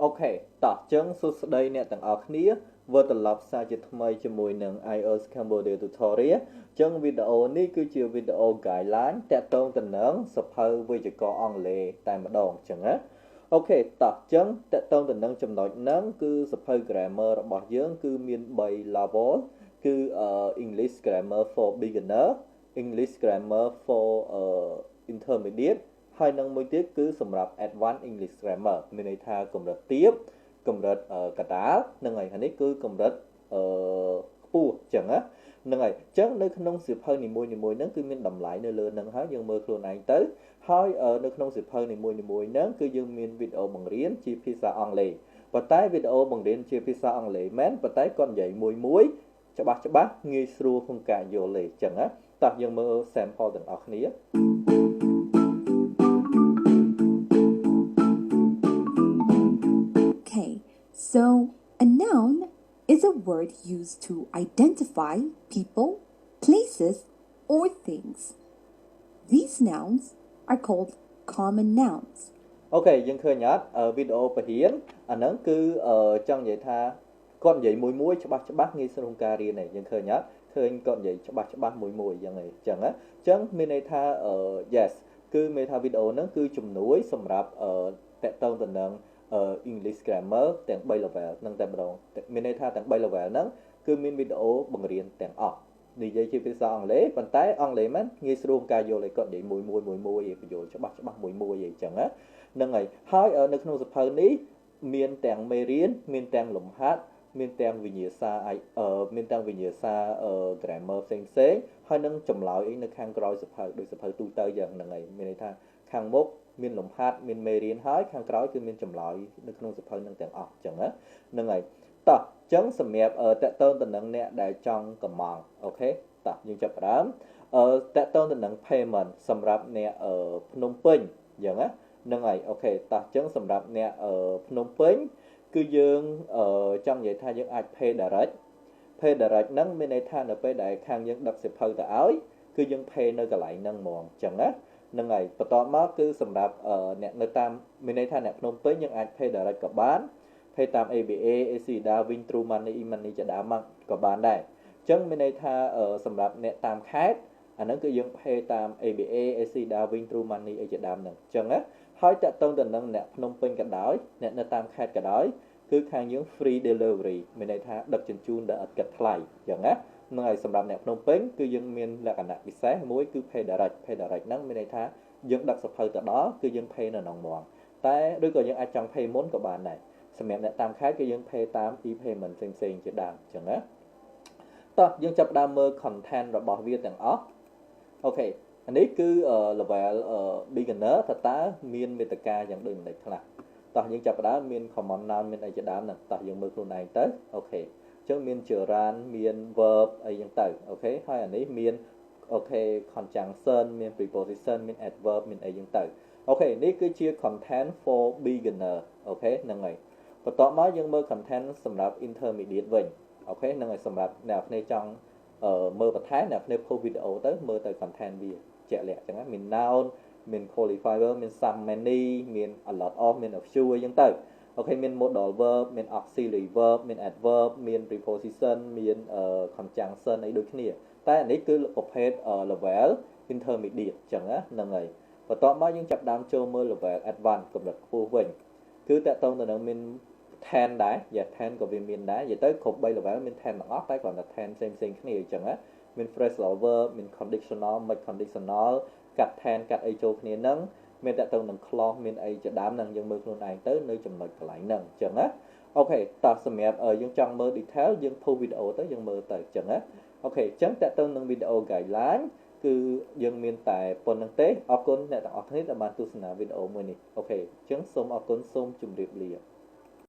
Ok តោះចឹងសួស្តីអ្នកទាំងអស់គ្នាវិលត្រឡប់សារជាថ្មីជាមួយនឹង IELTS Cambodia Tutorial ចឹងវីដេអូនេះគឺជាវីដេអូ guideline តាក់ទងទៅនឹងសភៅវេយ្យាករណ៍អង់គ្លេសតែម្ដងចឹងណាអូខេតោះចឹងតាក់ទងទៅនឹងចំណុចហ្នឹងគឺសភៅ grammar របស់យើងគឺមាន3 level គឺ English grammar for beginner English grammar for intermediate ហើយនឹងមួយទៀតគឺសម្រាប់ advanced English grammar មានន័យថាកម្រិតទាបកម្រិតកណ្ដាលហ្នឹងហើយនេះគឺកម្រិតខ្ពស់អញ្ចឹងណាហ្នឹងហើយអញ្ចឹងនៅក្នុងសៀវភៅនីមួយៗហ្នឹងគឺមានតម្លៃនៅលើហ្នឹងហើយយើងមើលខ្លួនឯងទៅហើយនៅក្នុងសៀវភៅនីមួយៗហ្នឹងគឺយើងមានវីដេអូបង្រៀនជាភាសាអង់គ្លេសប៉ុន្តែវីដេអូបង្រៀនជាភាសាអង់គ្លេសមែនប៉ុន្តែគាត់និយាយមួយច្បាស់ងាយស្រួលក្នុងការយល់លេអញ្ចឹងណាតោះយើងមើល sample ទាំងអស់គ្នា So, a noun is a word used to identify people, places, or things. These nouns are called common nouns. អូខេយើងឃើញអត់វីដេអូបរិញ្ញាអាហ្នឹងគឺចង់និយាយថាគាត់និយាយមួយច្បាស់ងាយស្រួលក្នុងការរៀនហ្នឹងយើងឃើញអត់ឃើញគាត់និយាយច្បាស់មួយយ៉ាងហ្នឹងអញ្ចឹងណាអញ្ចឹងមានន័យថាyes គឺមានថាវីដេអូហ្នឹងគឺជំនួយសម្រាប់តាក់ទងទៅនឹងEnglish grammar ទាំង3 level ហ្នឹងតែម្ដងមានន័យថាទាំង3 level ហ្នឹងគឺមានវីដេអូបង្រៀនទាំងអស់និយាយជាភាសាអង់គ្លេសប៉ុន្តែអង់គ្លេសមិនងាយស្រួលការយល់ឲ្យគាត់និយាយមួយឲ្យបញ្យល់ច្បាស់មួយអីចឹងណាហ្នឹងហើយនៅក្នុងសៀវភៅនេះមានទាំងមេរៀនមានទាំងលំហាត់មានទាំងវិញ្ញាសាមានទាំងវិញ្ញាសា grammar ផ្សេងហើយនឹងចម្លើយអីនៅខាងក្រោយសៀវភៅដូចសៀវភៅទូទៅយ៉ាងហ្នឹងហើយមានន័យថាខាងមុខមានលំហាត់មានមេរៀនហើយខាងក្រោយគឺមានចម្លើយនៅក្នុងសៀវភៅនឹងទាំងអស់អញ្ចឹងហ្នឹងហើយតោះអញ្ចឹងសម្រាប់តកតងទៅនឹងអ្នកដែលចង់កម្មង់អូខេតោះយើងចាប់ផ្ដើមតកតងទៅនឹង payment សម្រាប់អ្នកភ្នំពេញអញ្ចឹងហ្នឹងហើយអូខេតោះអញ្ចឹងសម្រាប់អ្នកភ្នំពេញគឺយើងចង់និយាយថាយើងអាច pay direct ហ្នឹងមានន័យថានៅពេលដែលខាងយើងដឹកសៀវភៅទៅឲ្យគឺយើង pay នៅកន្លែងហ្នឹងហ្មងអញ្ចឹងណាហ្នឹងហើយបន្ទាប់មកគឺសម្រាប់អ្នកនៅតាមមានន័យថាអ្នកភ្នំពេញយើងអាច pay direct ក៏បាន pay តាម ABA ACDA Win True Money E-money ជាដើមមកក៏បានដែរអញ្ចឹងមានន័យថាសម្រាប់អ្នកតាមខេត្តអាហ្នឹងគឺយើង pay តាម ABA ACDA Win True Money អីជាដើមហ្នឹងអញ្ចឹងណាហើយតកតងទៅនឹងអ្នកភ្នំពេញក៏ដោយអ្នកនៅតាមខេត្តក៏ដោយគឺខាងយើង free delivery មានន័យថាដឹកជញ្ជូនដែលអត់គិតថ្លៃអញ្ចឹងណាហ្នឹងហើយសម្រាប់អ្នកភ្នំពេញគឺយើងមានលក្ខណៈពិសេសមួយគឺ pay direct ហ្នឹងមានន័យថាយើងដឹកសភៅទៅដល់គឺយើង pay នៅក្នុងហ្មងតែឬក៏យើងអាចចង់ pay មុនក៏បានដែរសម្រាប់អ្នកតាមខេត្តគឺយើង pay តាម e-payment ផ្សេងជាដើមអញ្ចឹងណាតោះយើងចាប់ផ្ដើមមើល content របស់វាទាំងអស់អូខេអានេះគឺ level beginner តើមានមេត្តាយ៉ាងដូចម្ដេចខ្លះតោះយើងចាប់ផ្ដើមមាន common noun មានអីជាដើមហ្នឹងតោះយើងមើលខ្លួនឯងទៅអូខេចឹងមាន gerund មាន verb អីចឹងទៅអូខេហើយអានេះមានអូខេ conjunction មាន preposition មាន adverb មានអីចឹងទៅអូខេនេះគឺជា content for beginner អូខេហ្នឹងហើយបន្ទាប់មកយើងមើល content សម្រាប់ intermediate វិញអូខេហ្នឹងហើយសម្រាប់អ្នកគ្នាចង់មើលបន្ថែមអ្នកគ្នា post វីដេអូទៅមើលទៅ content វាជាក់លាក់ចឹងណាមាន noun មាន qualifier មាន some many មាន a lot of មាន a few អីចឹងទៅអូខេមាន modal verb មាន auxiliary verb មាន adverb មាន preposition មាន conjunction អីដូចគ្នាតែអានេះគឺប្រភេទ level intermediate អញ្ចឹងណាហ្នឹងហើយបន្ទាប់មកយើងចាប់ដើមចូលមើល level advanced កម្រិតខ្ពស់វិញគឺតកតងទៅនឹងមាន10ដែរ10ក៏វាមានដែរនិយាយទៅគ្រប់3 level មាន10ទាំងអស់តែគ្រាន់តែ10ផ្សេងគ្នាអញ្ចឹងណាមាន phrasal verb មាន conditional មិន conditional កាត់10កាត់អីចូលគ្នាហ្នឹងមានតកតងនឹង clause មានអីជាដើមហ្នឹងយើងមើលខ្លួនឯងទៅនៅចំណុចកន្លែងហ្នឹងអញ្ចឹងណាអូខេតោះសម្រាប់យើងចង់មើល detail យើង post វីដេអូទៅយើងមើលទៅអញ្ចឹងណាអូខេអញ្ចឹងតកតងនឹងវីដេអូ guideline គឺយើងមានតែប៉ុណ្្នឹងទេអរគុណអ្នកទាំងអស់គ្នាដែលបានទស្សនាវីដេអូមួយនេះអូខេអញ្ចឹងសូមអរគុណសូមជម្រាបលា